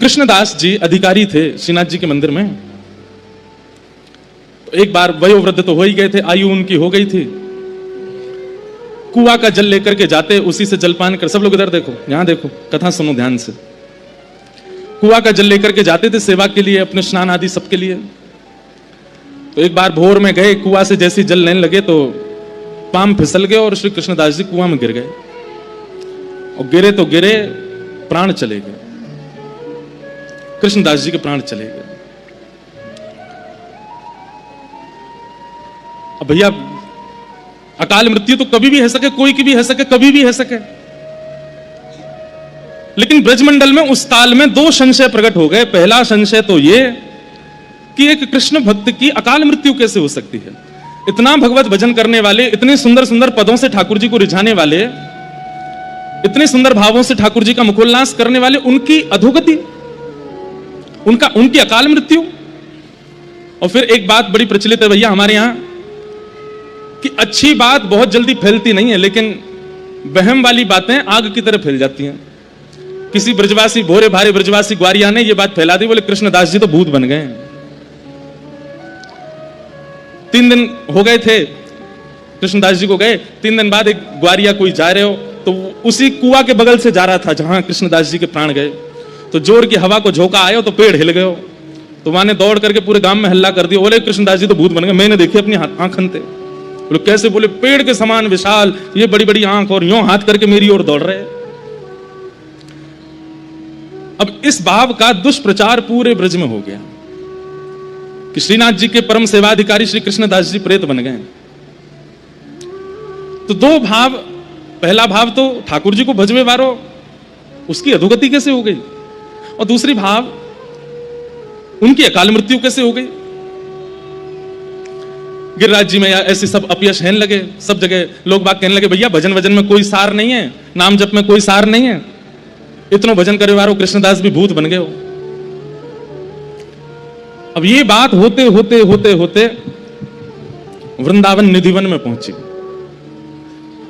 कृष्णदास जी अधिकारी थे श्रीनाथ जी के मंदिर में। तो एक बार वयोवृद्ध तो हो ही गए थे, आयु उनकी हो गई थी। कुआं का जल लेकर के जाते, उसी से जलपान कर, सब लोग इधर देखो, यहां देखो, कथा सुनो ध्यान से। कुआं का जल लेकर के जाते थे सेवा के लिए, अपने स्नान आदि सबके लिए। तो एक बार भोर में गए, कुआं से जैसे जल लेने लगे तो पांव फिसल गए और श्री कृष्णदास जी कुआं में गिर गए। और गिरे तो गिरे, प्राण चले गए, कृष्णदास जी के प्राण चले गए। अब भैया अकाल मृत्यु तो कभी भी है सके, कोई की भी है सके, कभी भी है सके। लेकिन ब्रजमंडल में उस काल में दो संशय प्रकट हो गए। पहला संशय तो ये कि एक कृष्ण भक्त की अकाल मृत्यु कैसे हो सकती है। इतना भगवत भजन करने वाले, इतने सुंदर सुंदर पदों से ठाकुर जी को रिझाने वाले, इतने सुंदर भावों से ठाकुर जी का मुखोल्लास करने वाले, उनकी अधोगति, उनकी अकाल मृत्यु। और फिर एक बात बड़ी प्रचलित है भैया हमारे यहां कि अच्छी बात बहुत जल्दी फैलती नहीं है, लेकिन वहम वाली बातें आग की तरह फैल जाती हैं। किसी ब्रजवासी, भोरे भारे ब्रजवासी ग्वारिया ने यह बात फैला दी, बोले कृष्णदास जी तो भूत बन गए। 3 दिन हो गए थे कृष्णदास जी को गए, 3 दिन बाद एक ग्वारिया कोई जा रहे हो तो उसी कुआं के बगल से जा रहा था जहां कृष्णदास जी के प्राण गए। तो जोर की हवा को झोंका आयो तो पेड़ हिल गयो। तो वहां ने दौड़ करके पूरे गांव में हल्ला कर दिया, बोले कृष्णदास जी तो भूत बन गए, मैंने देखे अपनी आंखन थे। बोले कैसे? बोले पेड़ के समान विशाल, ये बड़ी बड़ी आंख और यूं हाथ करके मेरी ओर दौड़ रहे। अब इस भाव का दुष्प्रचार पूरे ब्रज में हो गया कि श्रीनाथ जी के परम सेवाधिकारी श्री कृष्णदास जी प्रेत बन गए। तो दो भाव, पहला भाव तो ठाकुर जी को भजवे वारो, उसकी अधोगति कैसे हो गई, और दूसरी भाव उनकी अकाल मृत्यु कैसे हो गई। गिरिराज जी में ऐसे सब अपयश कहने लगे, सब जगह लोग बात कहने लगे भैया भजन वजन में कोई सार नहीं है, नाम जप में कोई सार नहीं है, इतनो भजन करे वारो कृष्णदास भी भूत बन गए हो। अब ये बात होते होते होते होते वृंदावन निधिवन में पहुंची।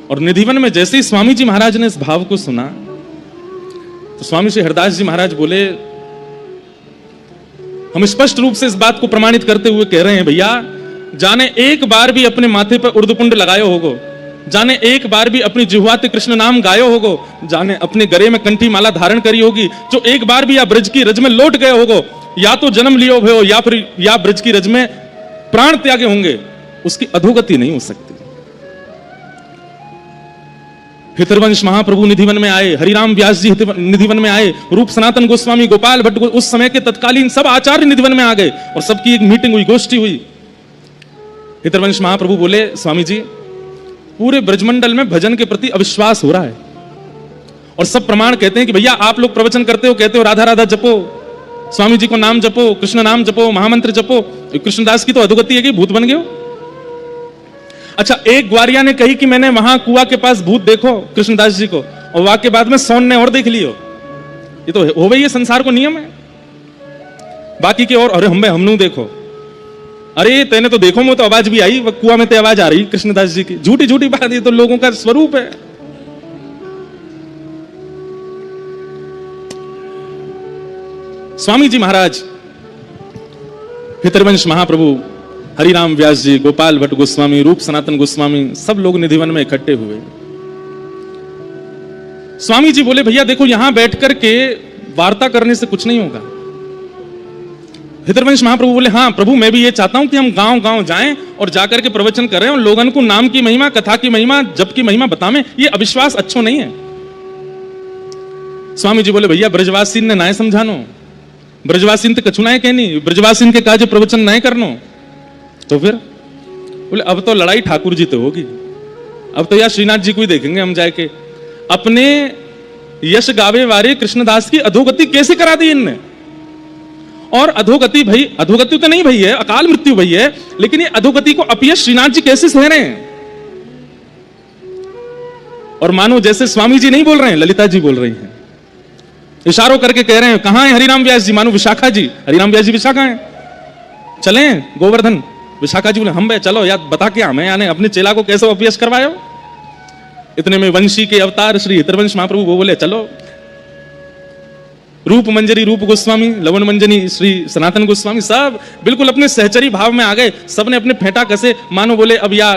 और निधिवन में जैसे ही स्वामी जी महाराज ने इस भाव को सुना तो स्वामी श्री हरदास जी महाराज बोले, हम स्पष्ट रूप से इस बात को प्रमाणित करते हुए कह रहे हैं भैया, जाने एक बार भी अपने माथे पर उर्दपुंड लगायो होगो, जाने एक बार भी अपनी जिह्वाते कृष्ण नाम गायो होगो, जाने अपने गले में कंठी माला धारण करी होगी, जो एक बार भी या ब्रज की रज में लौट गए होगो, या तो जन्म लियो भयो या फिर या ब्रज की रज में प्राण त्यागे होंगे, उसकी अधोगति नहीं हो सकती। हितरवंश महाप्रभु निधिवन में आए, हरिराम व्यास जी निधिवन में आए, रूप सनातन गोस्वामी, गोपाल भट्ट, उस समय के तत्कालीन सब आचार्य निधिवन में आ गए और सबकी एक मीटिंग हुई, गोष्ठी हुई। हितरवंश महाप्रभु बोले, स्वामी जी पूरे ब्रजमंडल में भजन के प्रति अविश्वास हो रहा है और सब प्रमाण कहते हैं कि भैया आप लोग प्रवचन करते हो, कहते हो राधा राधा जपो, स्वामी जी को नाम जपो, कृष्ण नाम जपो, महामंत्र जपो, कृष्णदास की तो अधोगति है कि भूत बन गए हो। अच्छा, एक ग्वारिया ने कही कि मैंने वहां कुआं के पास भूत देखो कृष्णदास जी को, और वहां के बाद में सोन ने और देख लियो। ये तो हो गई, ये संसार को नियम है। बाकी के और अरे हमनू देखो, अरे तेने तो देखो, मुझे तो आवाज भी आई, कुआं में तो आवाज आ रही कृष्णदास जी की। झूठी झूठी बात, ये तो लोगों का स्वरूप है। स्वामी जी महाराज, हितरवंश महाप्रभु, हरिराम व्यास जी, गोपाल भट्ट गोस्वामी, रूप सनातन गोस्वामी, सब लोग निधिवन में इकट्ठे हुए। स्वामी जी बोले, भैया देखो यहां बैठ करके वार्ता करने से कुछ नहीं होगा। हितरवंश महाप्रभु बोले, हाँ प्रभु, मैं भी ये चाहता हूं कि हम गांव गांव जाएं और जाकर के प्रवचन करें और लोगों को नाम की महिमा, कथा की महिमा, जप की महिमा बतावें। ये अविश्वास अच्छो नहीं है। स्वामी जी बोले, भैया ब्रजवासी ने नाय समझानो, ब्रजवासी तो कछु नाय कहनी, ब्रजवासी के काज प्रवचन नाय करनो। तो फिर बोले, अब तो लड़ाई ठाकुर जी तो होगी, अब तो यार श्रीनाथ जी को ही देखेंगे हम जाके। अपने यश गावे वाले कृष्णदास की अधोगति कैसे करा दी इनने। और अधोगति भाई, अधोगति तो नहीं भई है, अकाल मृत्यु भई है, लेकिन ये अधोगति को अपयश श्रीनाथ जी कैसे सह रहे हैं। और मानो जैसे स्वामी जी नहीं बोल रहे हैं, ललिता जी बोल रही हैं, इशारों करके कह रहे हैं, कहां है हरिराम व्यास जी, मानो विशाखा जी, हरिराम व्यास जी विशाखा हैं, चलें गोवर्धन। विशाखा जी बोले, हम भाई चलो यार, बता के हमें यानी अपने चेला को कैसे अपयश करवायो। इतने में वंशी के अवतार श्री हितरवंश महाप्रभु वो बोले, चलो। रूप मंजरी रूप गोस्वामी, लवन मंजनी श्री सनातन गोस्वामी, सब बिल्कुल अपने सहचरी भाव में आ गए। सबने अपने फेंटा कसे, मानो बोले अब या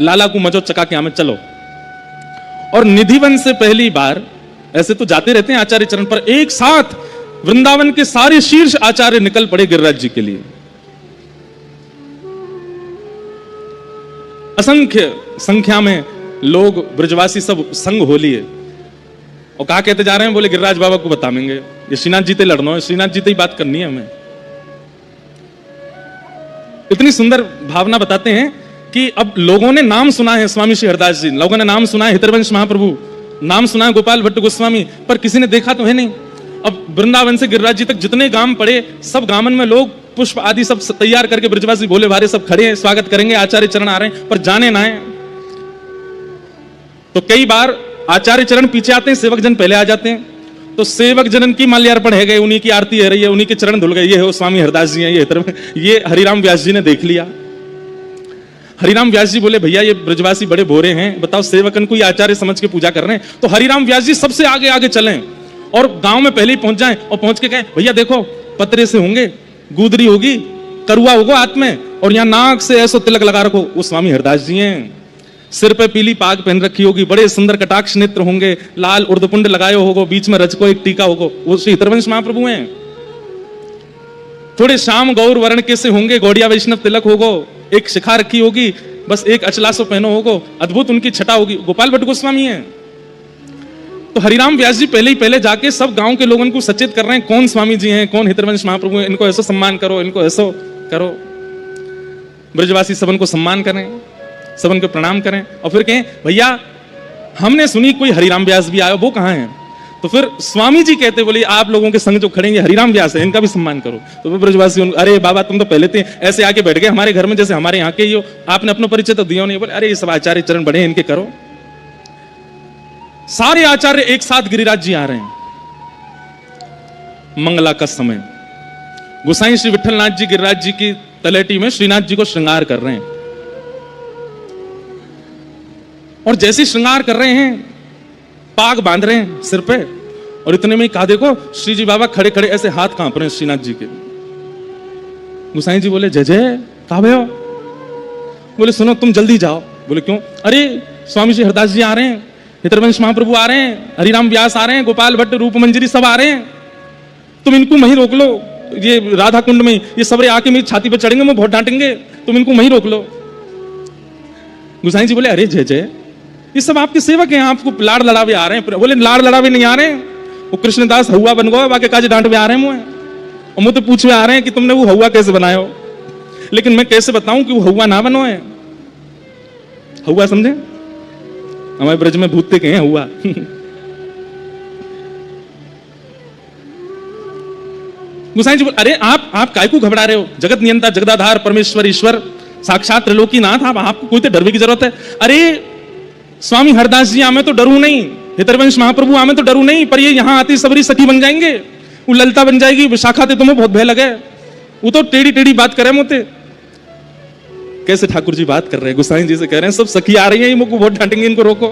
लाला को मजो चका के हमें चलो। और निधिवन से पहली बार, ऐसे तो जाते रहते हैं आचार्य चरण पर, एक साथ वृंदावन के सारे शीर्ष आचार्य निकल पड़े गिरिराज जी के लिए। असंख्य संख्या में लोग ब्रजवासी सब संग हो लिए। और कहा कहते जा रहे हैं, बोले गिरिराज बाबा को बताएंगे, ये श्रीनाथ जी ते लड़ना है, श्रीनाथ जी ते ही बात करनी है हमें। इतनी सुंदर भावना बताते हैं कि अब लोगों ने नाम सुना है स्वामी श्री हरदास जी, लोगों ने नाम सुना है हितरवंश महाप्रभु, नाम सुना है गोपाल भट्ट गोस्वामी, पर किसी ने देखा तो है नहीं। अब वृंदावन से गिरिराज जी तक जितने गांव पड़े, सब गांवन में लोग पुष्प आदि सब तैयार करके ब्रजवासी भोले भारे सब खड़े हैं, स्वागत करेंगे, आचार्य चरण आ रहे हैं, पर जाने ना है। तो कई बार आचार्य चरण पीछे आते हैं, सेवक जन पहले आ जाते हैं। तो सेवक जनन की माल्यार्पण है गए, उन्हीं की आरती है रही है, उन्हीं के चरण धुल गए, ये है स्वामी हरदास जी हैं, ये हरिराम व्यास जी ने देख लिया। हरिराम व्यास जी बोले, भैया ये ब्रजवासी बड़े भोरे हैं, बताओ सेवकन को ये आचार्य समझ के पूजा कर रहे हैं। तो हरिराम व्यास जी सबसे आगे आगे चलें और गांव में पहले ही पहुंच जाएं, और पहुंच के कहें, भैया देखो पतरे से होंगे, गुदरी होगी, करुआ होगा हाथ में, और यहाँ नाक से ऐसो तिलक लगा रखो, वो स्वामी हरदास जी हैं। सिर पे पीली पाग पहन रखी होगी, बड़े सुंदर कटाक्ष नेत्र होंगे, लाल उर्दपुंड लगाए होगो, बीच में रज को एक टीका होगो, वो श्री हितरवंश महाप्रभु हैं। थोड़े श्याम गौर वर्ण के से होंगे, गौड़िया वैष्णव तिलक होगो, एक शिखा रखी होगी, बस एक अचलासो पहनो होगो, अद्भुत उनकी छटा होगी, गोपाल भट्ट गोस्वामी हैं। तो हरिराम व्यास जी पहले ही पहले जाके सब गांव के लोगों को सचेत कर रहे हैं, कौन स्वामी जी हैं, कौन हितरवंश महाप्रभु हैं, इनको ऐसा सम्मान करो, इनको ऐसा करो। ब्रजवासी सबन को सम्मान करें, सबन को प्रणाम करें, और फिर कहें, भैया हमने सुनी कोई हरिराम व्यास भी आया, वो कहाँ है? तो फिर स्वामी जी कहते, बोले आप लोगों के संग जो खड़ेंगे हरिराम व्यास है, इनका भी सम्मान करो। तो फिर ब्रजवासी, अरे बाबा तुम तो पहले थे, ऐसे आके बैठ गए हमारे घर में जैसे हमारे यहाँ के ही हो, आपने अपना परिचय तो दिया नहीं। बोले अरे ये सब आचार्य चरण बड़े हैं, इनके करो। सारे आचार्य एक साथ गिरिराज जी आ रहे हैं। मंगला का समय, गोसाई श्री विठलनाथ जी गिरिराज जी की तलेटी में श्रीनाथ जी को श्रृंगार कर रहे हैं। और जैसे श्रृंगार कर रहे हैं, पाग बांध रहे हैं सिर पे, और इतने में कहा देखो श्री जी बाबा खड़े खड़े ऐसे हाथ कांप रहे हैं श्रीनाथ जी के। गोसाई जी बोले, जय जय, कहा भैया? बोले सुनो तुम जल्दी जाओ। बोले क्यों? अरे स्वामी श्री हरदास जी आ रहे हैं, हितरवंश महाप्रभु आ रहे हैं, हरिराम व्यास आ रहे हैं, गोपाल भट्ट रूप मंजरी सब आ रहे हैं, तुम इनको वहीं रोक लो, ये राधा कुंड में ये सबरे आके मेरी छाती पर चढ़ेंगे, मैं बहुत डांटेंगे, तुम इनको वहीं रोक लो। गोसाई जी बोले, अरे जय जय, ये सब आपके सेवक हैं, आपको लाड़ लड़ावे आ रहे हैं। बोले लाड़ लड़ावे नहीं आ रहे हैं, वो कृष्णदास हवा बन गया, बाकी काजे डांट में आ रहे हैं मुझे, और मुझे पूछवे आ रहे हैं कि तुमने वो हवा कैसे बनाया हो। लेकिन मैं कैसे बताऊं कि वो हवा ना बनो है। हवा समझे? हमारे ब्रज में भूतते के हैं हुआ। गोसाई जी बोले, अरे आप काय को घबरा रहे हो? जगत नियंता जगदाधार परमेश्वर ईश्वर साक्षात त्रिलोकीनाथ, आपको कोई तो डरने की जरूरत है। अरे स्वामी हरदास जी आमे तो डरू नहीं, हितरवंश महाप्रभु आमे तो डरू नहीं, पर ये यहाँ आती सबरी सखी बन जाएंगे, वो ललिता बन जाएगी, विशाखा थे तुम्हें बहुत भय लगे, वो तो टेढ़ी टेढ़ी बात करे मोते। कैसे ठाकुर जी बात कर रहे हैं? गोसाई जी से कह रहे हैं सब सखी आ रही है, मुझको बहुत डांटेंगे, इनको रोको।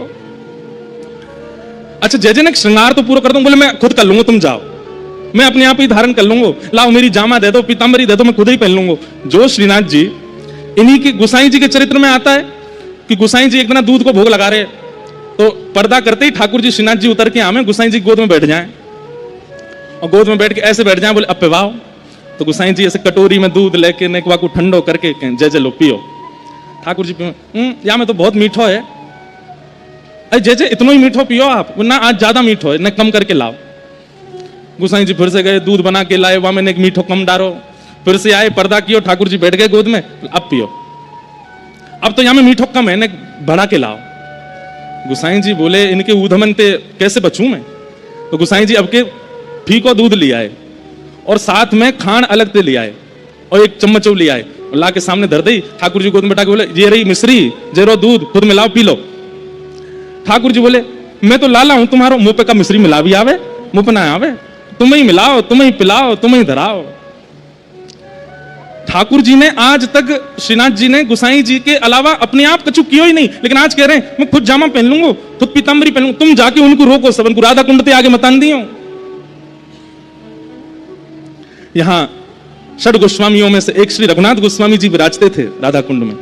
अच्छा जय जय ने श्रृंगार तो पूरा कर दूं। बोले मैं खुद कर लूंगा, तुम जाओ, मैं अपने आप ही धारण कर लूंगा, लाओ मेरी जामा दे दो, पीतांबरी दे दो, मैं खुद ही पहन लूंगा। जो श्रीनाथ जी, इन्हीं के गोसाई जी के चरित्र में आता है कि गोसाई जी एक दिन दूध को भोग लगा रहे, तो पर्दा करते ही ठाकुर जी श्रीनाथ जी उतर के आवे, गोसाई जी गोद में बैठ जाएं, और गोद में बैठ के ऐसे बैठ जाएं, बोले अब पिवाओ। तो गोसाई जी ऐसे कटोरी में दूध लेके नेकवा को ठंडो करके जय जय लो पियो। ठाकुर जी या में तो बहुत मीठो है। अरे जय जय इतना ही मीठो पियो आप ना, आज ज्यादा मीठो है ना, कम करके लाओ। गोसाई जी फिर से गए, दूध बना के लाए, वहां मैंने एक मीठो कम डालो, फिर से आए, पर्दा कियो, ठाकुर जी बैठ गए गोद में, अब पियो। अब तो यहाँ में मीठो कम है, ने बढ़ा के लाओ। गोसाई जी बोले इनके ऊधमन पे कैसे बचूं मैं? तो गोसाई जी अब के फीको दूध ले आए, और साथ में खांड अलग से ले आए, और एक चम्मच ले आए, और ला के सामने धर दी। ठाकुर जी गोद में बैठा के बोले ये रही मिश्री, जेरो दूध, खुद मिलाओ पी लो। ठाकुर जी बोले मैं तो लाला हूं, तुम्हारो मुंह पे का मिश्री मिला भी आवे, मुंह पे ना आवे, तुम ही मिलाओ, तुम ही पिलाओ, तुम ही धराओ। ठाकुर जी ने आज तक श्रीनाथ जी ने गोसाई जी के अलावा अपने आप कछु कियो ही नहीं, लेकिन आज कह रहे हैं मैं खुद जामा पहन लूंगा, खुद पीतांबरी पहन लूंगा। तुम जाके उनको रोको, सबन को राधा कुंड ते आगे मतान दियो। यहां षड गोस्वामियों में से एक श्री रघुनाथ गोस्वामी जी विराजते थे राधा कुंड में।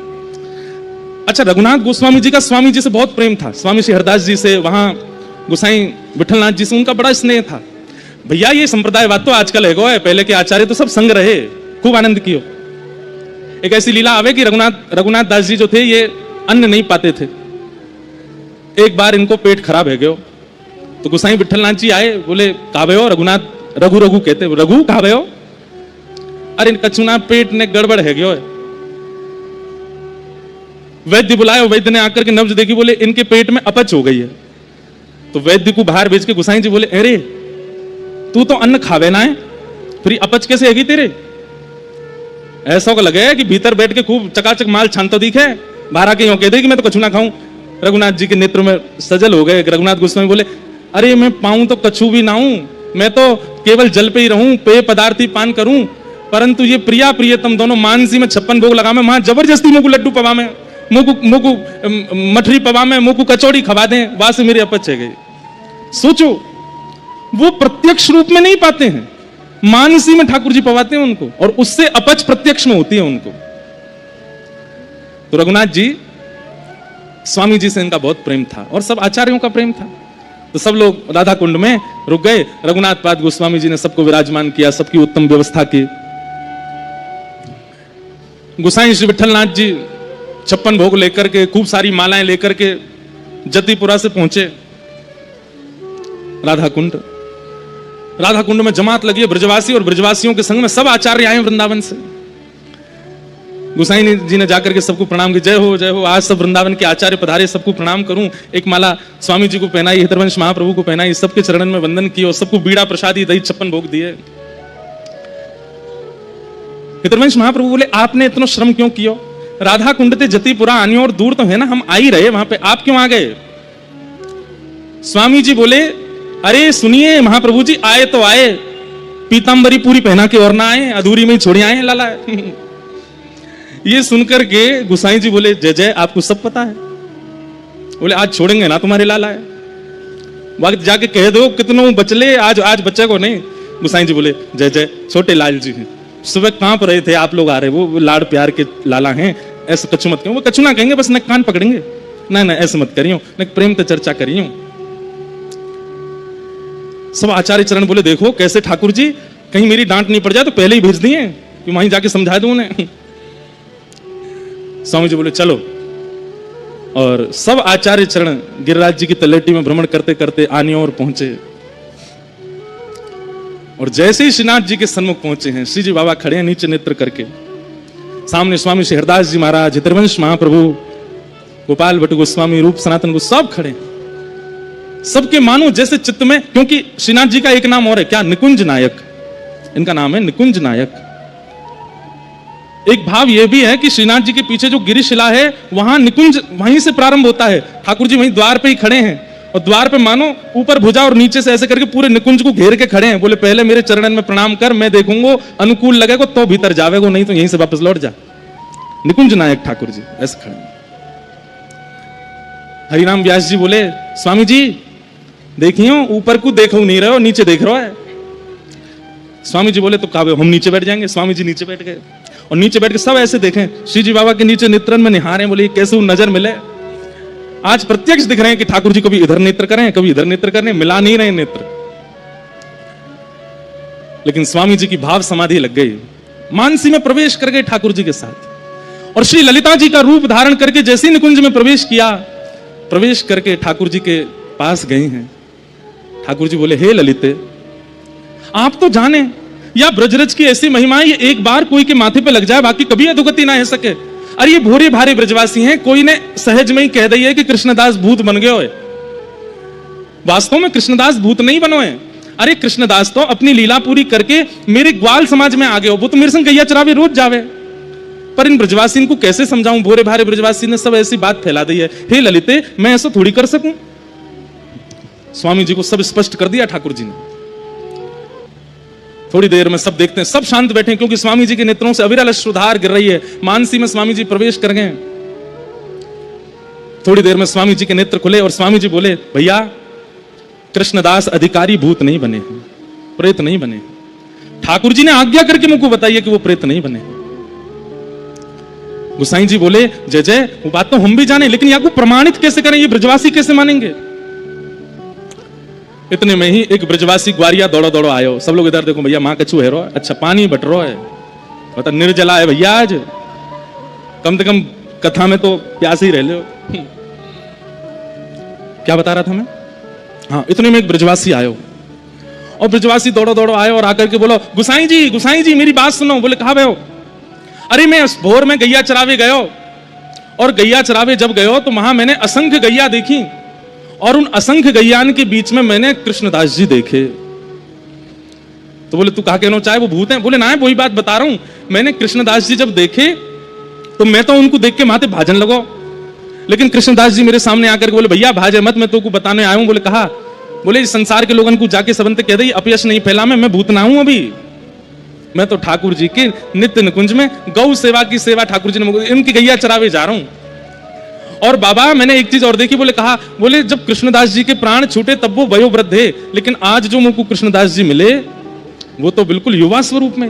अच्छा, रघुनाथ गोस्वामी जी का स्वामी जी से बहुत प्रेम था, स्वामी श्री हरदास जी से, वहां गोसाई विठलनाथ जी से उनका बड़ा स्नेह था। भैया ये संप्रदायवाद तो आजकल है, पहले के आचार्य तो सब संग रहे, खूब आनंद कियो। एक ऐसी लीला आवे कि रघुनाथ दास जी जो थे ये अन्न नहीं पाते थे। एक बार इनको पेट खराब है गयो, तो गोसाई विठलनाथ जी आए, बोले कावे हो रघुनाथ, रघु रघु कहते, रघु कावे हो, अरे कचुना पेट ने गड़बड़ है गयो। वैद्य बुलाए, वैद्य ने आकर के नब्ज देखी, बोले इनके पेट में अपच हो गई है। तो वैद्य को बाहर भेज के गोसाई जी बोले, अरे तू तो अन्न खावे ना है, फिर अपच कैसे हैगी तेरे? ऐसा को लगे कि भीतर बैठ के खूब चकाचक माल छानता दिखे, बाहर आके यूं कह दे कि मैं तो कछु ना खाऊं। रघुनाथ जी के नेत्र में सजल हो गए। रघुनाथ गोस्वामी बोले, अरे मैं पाऊं तो कछु भी ना हूं, मैं तो केवल जल पे ही रहूं, पेय पदार्थ ही पान करूं, परंतु ये प्रिया प्रियतम दोनों मानसी में 56 भोग लगा में, वहां जबरदस्ती मुझको लड्डू पवा में, मुझको मठरी पवा में, मुझको कचौड़ी खवा दें, वहां से मेरी अपच है गई। सोचो, वो प्रत्यक्ष रूप में नहीं पाते हैं, मानसी में ठाकुर जी पवाते हैं उनको, और उससे अपच प्रत्यक्ष में होती है उनको। तो रघुनाथ जी, स्वामी जी से इनका बहुत प्रेम था और सब आचार्यों का प्रेम था। तो सब लोग राधा कुंड में रुक गए। रघुनाथ पाद गोस्वामी जी ने सबको विराजमान किया, सबकी उत्तम व्यवस्था की। गोसाई श्री विठलनाथ जी 56 भोग लेकर के, खूब सारी मालाएं लेकर के जतिपुरा से पहुंचे राधा कुंड। राधा कुंड में जमात लगी है, ब्रजवासी और ब्रजवासियों के संग में सब आचार्य आए वृंदावन से। गोसाई जी ने जाकर के सबको प्रणाम की, जय हो जय हो, आज सब वृंदावन के आचार्य पधारे, सबको प्रणाम करूं। एक माला स्वामी जी को पहनाई, हितरवंश महाप्रभु को पहनाई, सबके चरणन में वंदन किया और सबको बीड़ा प्रसादी दही 56 भोग दिए। हितरवंश महाप्रभु बोले, आपने इतना श्रम क्यों किया? राधा कुंड ते जतिपुरा आनी और दूर तो है ना, हम आ ही रहे वहां पे, आप क्यों आ गए? स्वामी जी बोले, अरे सुनिए महाप्रभु जी, आए तो आए, पीतांबरी पूरी पहना के और ना आए, अधूरी में ही छोड़े आए लाला। ये सुनकर के गोसाई जी बोले, जय जय, आपको सब पता है। बोले, आज छोड़ेंगे ना तुम्हारे लाला है, वक्त जाके कह दो कितनों बचले, आज बच्चे को नहीं। गोसाई जी बोले, जय जय, छोटे लाल जी हैं, सुबह कांप रहे थे, आप लोग आ रहे, वो लाड़ प्यार के लाला हैं, ऐसे कछु मत कहो। वो कछु ना कहेंगे, बस न कान पकड़ेंगे, ना ना ऐसे मत करियो, न प्रेम पे चर्चा करियो। सब आचार्य चरण बोले, देखो कैसे ठाकुर जी, कहीं मेरी डांट नहीं पड़ जाए तो पहले ही भेज दिए कि वहीं जाके समझा दूं उन्हें। स्वामी जी बोले, चलो। और सब आचार्य चरण गिरिराज जी की तलेटी में भ्रमण करते करते आने और पहुंचे। और जैसे ही श्रीनाथ जी के सन्मुख पहुंचे हैं, श्री जी बाबा खड़े हैं नीचे नेत्र करके, सामने स्वामी श्री हरदास जी महाराज, हितरवंश महाप्रभु, गोपाल भट्ट गोस्वामी, रूप सनातन को सब खड़े। सबके मानो जैसे चित्त में, क्योंकि श्रीनाथ जी का एक नाम और है, क्या? निकुंज नायक, इनका नाम है निकुंज नायक। एक भाव यह भी है कि श्रीनाथ जी के पीछे जो गिरिशिला है, वहां निकुंज वहीं से प्रारंभ होता है। ठाकुर जी वहीं द्वार पे ही खड़े हैं, और द्वार पे मानो ऊपर भुजा और नीचे से ऐसे करके पूरे निकुंज को घेर के खड़े हैं। बोले, पहले मेरे चरणन में प्रणाम कर, मैं देखूंगा, अनुकूल लगेगा तो भीतर जावेगो, नहीं तो यहीं से वापस लौट जा। निकुंज नायक ठाकुर जी ऐसे खड़े। हरिराम व्यास जी बोले, स्वामी जी देखियो, ऊपर को देखो नहीं रहे हो, नीचे देख रहे हो। स्वामी जी बोले, तो कावे हम नीचे बैठ जाएंगे। स्वामी जी नीचे बैठ गए, और नीचे बैठ के सब ऐसे देखें, श्री जी बाबा के नीचे नेत्रन में निहारे। बोले, कैसे नजर मिले? आज प्रत्यक्ष दिख रहे हैं कि ठाकुर जी कभी इधर नेत्र करें, कभी इधर नेत्र करें, मिला नहीं रहे नेत्र। लेकिन स्वामी जी की भाव समाधि लग गई, मानसी में प्रवेश कर गए ठाकुर जी के साथ। और श्री ललिता जी का रूप धारण करके जैसे ही निकुंज में प्रवेश किया, प्रवेश करके ठाकुर जी के पास गए हैं। ठाकुर जी बोले, हे ललिते, आप तो जाने या ब्रजरज की ऐसी महिमा है, ये एक बार कोई के माथे पे लग जाए, बाकी कभी अधोगति ना हो सके। अरे ये भोरे भारे ब्रजवासी हैं, कोई ने सहज में ही कह दिया कि कृष्णदास भूत बन गए हो। वास्तव में कृष्णदास भूत नहीं बनो है। अरे कृष्णदास तो अपनी लीला पूरी करके मेरे ग्वाल समाज में आ गए हो, वो तो मेरे संग गैया चरावे रोज जावे। पर इन ब्रजवासी को कैसे समझाऊं? भोरे भारे ब्रजवासी ने सब ऐसी बात फैला दी है। हे ललिते, मैं ऐसा थोड़ी कर सकूं। स्वामी जी को सब स्पष्ट कर दिया ठाकुर जी ने। थोड़ी देर में सब देखते हैं, सब शांत बैठे, क्योंकि स्वामी जी के नेत्रों से अविरल अश्रुधार गिर रही है। मानसी में स्वामी जी प्रवेश कर गए। थोड़ी देर में स्वामी जी के नेत्र खुले और स्वामी जी बोले, भैया कृष्णदास अधिकारी भूत नहीं बने हैं, प्रेत नहीं बने, ठाकुर जी ने आज्ञा करके मुझको बताइए कि वो प्रेत नहीं बने। गुसाई जी बोले जय जय, वो बात तो हम भी जाने, लेकिन या को प्रमाणित कैसे करें, ये ब्रजवासी कैसे मानेंगे। इतने में ही एक ब्रजवासी ग्वारिया दौड़ो दौड़ो आयो। सब लोग इधर देखो भैया, मां कछू है रो, अच्छा पानी बट रो है, मतलब निर्जला है भैया, आज कम से कम कथा में तो प्यास ही रह लो। क्या बता रहा था मैं, हाँ, इतने में एक ब्रजवासी आयो, और ब्रजवासी दौड़ो दौड़ो आयो और आकर के बोलो गुसाई जी मेरी बात सुनो। बोले कहा भयो। अरे मैं भोर में गैया चरावे गयो, और गैया चरावे जब गयो तो वहां मैंने असंख्य गैया देखी, और उन असंख्य गैयान के बीच में मैंने कृष्णदास जी देखे। तो बोले तू कहा कहना चाहे वो भूत हैं। बोले ना, वही बात बता रहा हूं, मैंने कृष्णदास जी जब देखे तो मैं तो उनको देख के माथे भाजन लगो, लेकिन कृष्णदास जी मेरे सामने आकर के बोले भैया भाजे मत, मैं तो को बताने आया हूं। बोले कहा। बोले संसार के लोगों को जाके सबंत कह दे अपयश नहीं फैला, मैं भूत ना हूं, अभी मैं तो ठाकुर जी के नित्य निकुंज में गौ सेवा की सेवा ठाकुर जी ने, इनकी गैया चरावे जा रहा हूं। और बाबा मैंने एक चीज और देखी। बोले कहा। बोले जब कृष्णदास जी के प्राण छूटे तब वो वयोवृद्ध है, लेकिन आज जो मुझको कृष्णदास जी मिले वो तो बिल्कुल युवा स्वरूप में,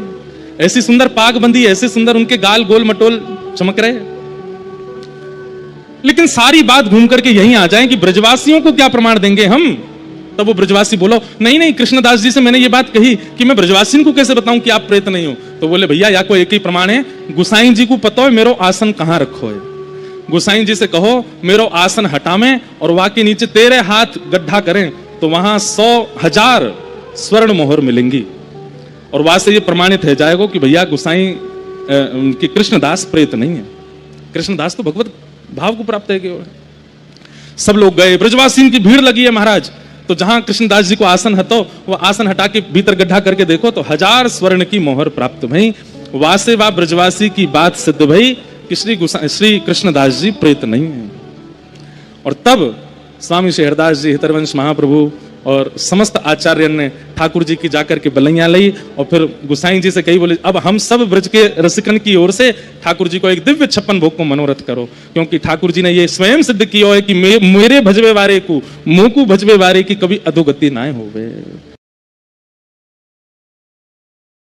ऐसी सुंदर पाग बंदी, ऐसे सुंदर उनके गाल गोल मटोल चमक रहे। लेकिन सारी बात घूम करके यहीं आ जाए कि ब्रजवासियों को क्या प्रमाण देंगे हम। तब वो ब्रजवासी बोलो नहीं कृष्णदास जी से मैंने ये बात कही कि मैं ब्रजवासियों को कैसे बताऊं कि आप प्रेत नहीं हो। तो बोले भैया या कोई एक ही प्रमाण है, गुसाई जी को पता है मेरो आसन कहां रखो है। गुसाई जी से कहो मेरो आसन हटावें और वहां के नीचे तेरे हाथ गड्ढा करें तो वहां 100,000 स्वर्ण मोहर मिलेंगी, और वहां से ये प्रमाणित है जाएगा कि भैया गुसाई कि कृष्णदास प्रेत नहीं है। कृष्णदास तो भगवत भाव को प्राप्त है। सब लोग गए, ब्रजवासियों की भीड़ लगी है महाराज। तो जहां कृष्णदास जी को आसन हटो, वो आसन हटा के भीतर गड्ढा करके देखो तो 1000 स्वर्ण की मोहर प्राप्त भई। वासे वा ब्रजवासी की बात सिद्ध भई कि श्री कृष्णदास जी प्रेत नहीं है। और तब स्वामी शेहरदास जी, हितरवंश महाप्रभु और समस्त आचार्य ने ठाकुर जी की जाकर के बलैया ली, और फिर गुसाई जी से कही बोले अब हम सब ब्रज के रसिकन की ओर से ठाकुर जी को एक दिव्य 56 भोग को मनोरथ करो, क्योंकि ठाकुर जी ने ये स्वयं सिद्ध किया है कि मेरे भजवे वारे को मुंह को भजवे वारे की कभी अधोगति ना होवे।